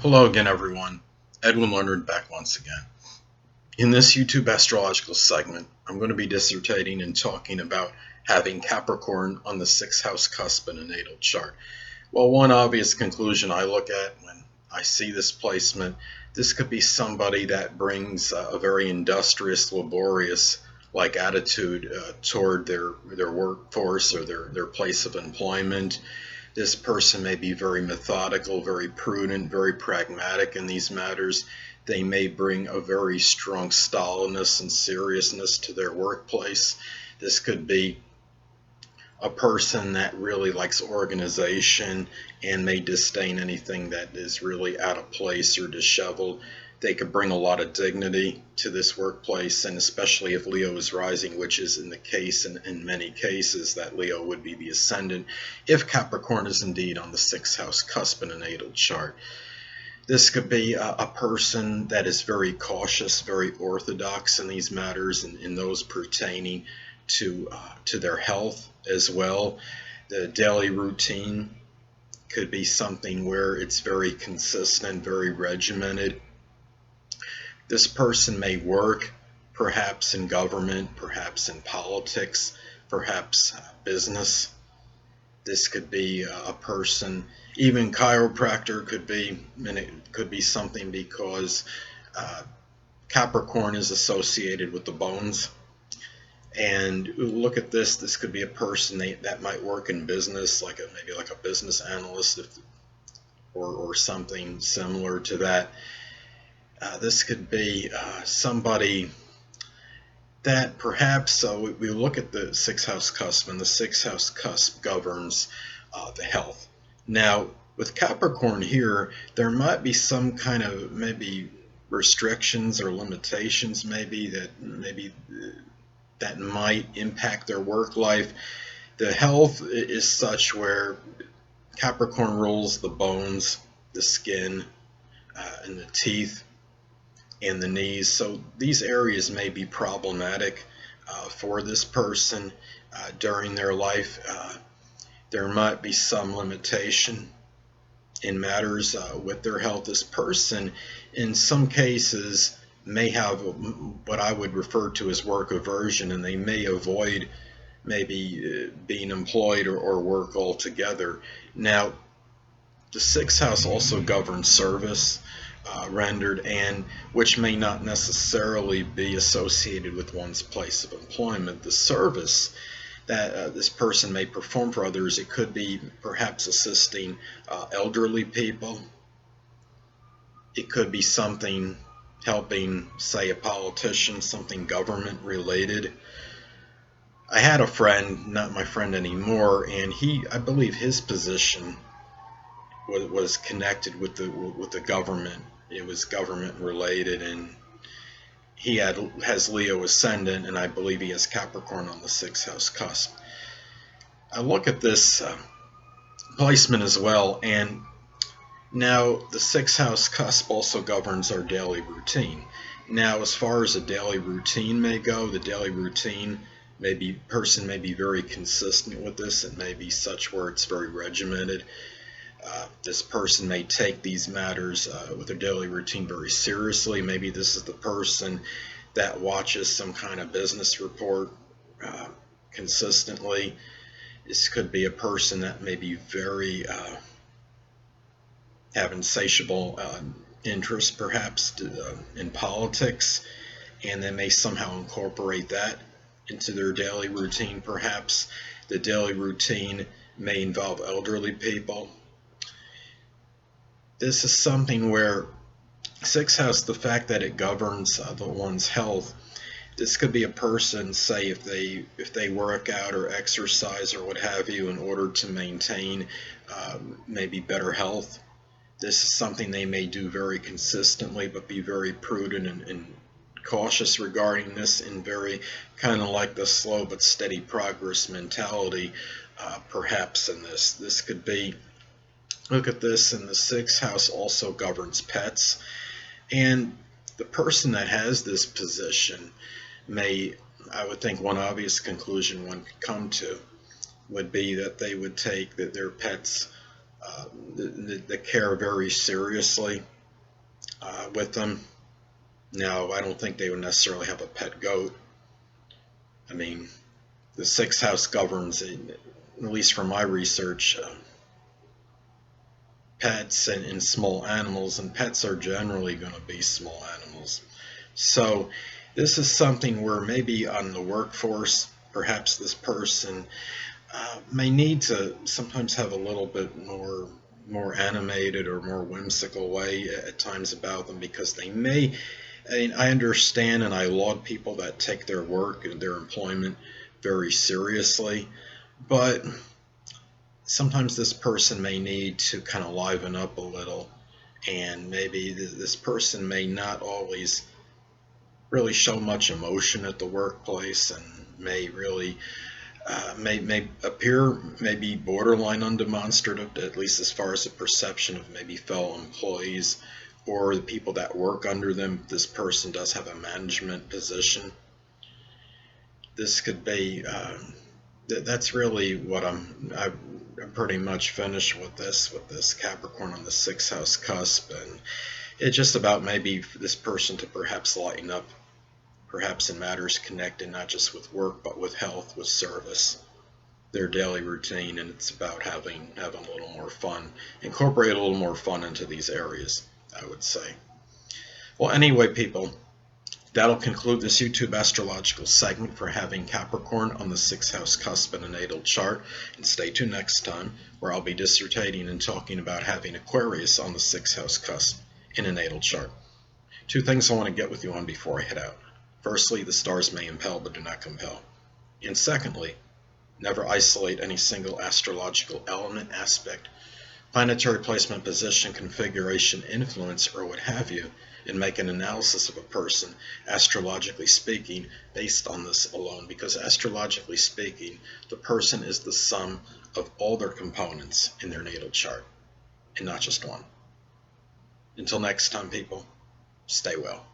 Hello again, everyone. Edwin Learnard back once again. In this YouTube astrological segment, I'm going to be dissertating and talking about having Capricorn on the 6th house cusp in a natal chart. Well, one obvious conclusion I look at when I see this placement, this could be somebody that brings a very industrious, laborious like attitude toward their workforce or their place of employment. This person may be very methodical, very prudent, very pragmatic in these matters. They may bring a very strong stylenness and seriousness to their workplace. This could be a person that really likes organization and may disdain anything that is really out of place or disheveled. They could bring a lot of dignity to this workplace, and especially if Leo is rising, which is in the case in many cases that Leo would be the ascendant if Capricorn is indeed on the 6th house cusp in a natal chart. This could be a person that is very cautious, very orthodox in these matters and in those pertaining to their health as well. The daily routine could be something where it's very consistent, very regimented. This person may work perhaps in government, perhaps in politics, perhaps business. This could be a person, even chiropractor could be, and it could be something because Capricorn is associated with the bones. And look at this. This could be a person that might work in business, maybe like a business analyst, or something similar to that. This could be somebody that perhaps we look at the 6th house cusp, and the 6th house cusp governs the health. Now, with Capricorn here, there might be some kind of maybe restrictions or limitations that might impact their work life. The health is such where Capricorn rules the bones, the skin, and the teeth, and the knees. So these areas may be problematic for this person during their life. There might be some limitation in matters with their health. This person, in some cases, may have what I would refer to as work aversion, and they may avoid maybe being employed or work altogether. Now, the 6th house also governs service rendered, and which may not necessarily be associated with one's place of employment. The service that this person may perform for others, it could be perhaps assisting elderly people. It could be something helping, say, a politician, something government related. I had a friend, not my friend anymore, and I believe his position was connected with the government. It was government related, and he has Leo ascendant, and I believe he has Capricorn on the 6th house cusp. I look at this placement as well, and now the 6th house cusp also governs our daily routine. Now, as far as a daily routine may go, the daily routine person may be very consistent with this. It may be such where it's very regimented. This person may take these matters with their daily routine very seriously. Maybe this is the person that watches some kind of business report consistently. This could be a person that may be very have insatiable interest perhaps in politics, and they may somehow incorporate that into their daily routine. Perhaps the daily routine may involve elderly people. This is something where 6th house, the fact that it governs one's health, this could be a person, say, if they work out or exercise or what have you in order to maintain maybe better health. This is something they may do very consistently, but be very prudent and cautious regarding this, and very kind of like the slow but steady progress mentality perhaps in this. This could be, look at this, and the 6th house also governs pets, and the person that has this position may, I would think one obvious conclusion one could come to would be that they would take their pets the care very seriously. with them. Now, I don't think they would necessarily have a pet goat. I mean, the 6th house governs, at least from my research, pets and small animals, and pets are generally going to be small animals. So this is something where maybe on the workforce, perhaps this person may need to sometimes have a little bit more animated or more whimsical way at times about them, because they may, I understand and I laud people that take their work and their employment very seriously, but sometimes this person may need to kind of liven up a little, and maybe this person may not always really show much emotion at the workplace, and may really may appear maybe borderline undemonstrative, at least as far as the perception of maybe fellow employees or the people that work under them. This person does have a management position. This could be that's really what I'm pretty much finished with this Capricorn on the 6th house cusp, and it's just about maybe this person to perhaps lighten up, perhaps in matters connected not just with work but with health, with service, their daily routine, and it's about having a little more fun, incorporate a little more fun into these areas, I would say. Well, anyway, people, that'll conclude this YouTube astrological segment for having Capricorn on the 6th house cusp in a natal chart. And stay tuned next time, where I'll be dissertating and talking about having Aquarius on the 6th house cusp in a natal chart. Two things I want to get with you on before I head out. Firstly, the stars may impel but do not compel. And secondly, never isolate any single astrological element, aspect, planetary placement, position, configuration, influence, or what have you, and make an analysis of a person, astrologically speaking, based on this alone. Because astrologically speaking, the person is the sum of all their components in their natal chart, and not just one. Until next time, people, stay well.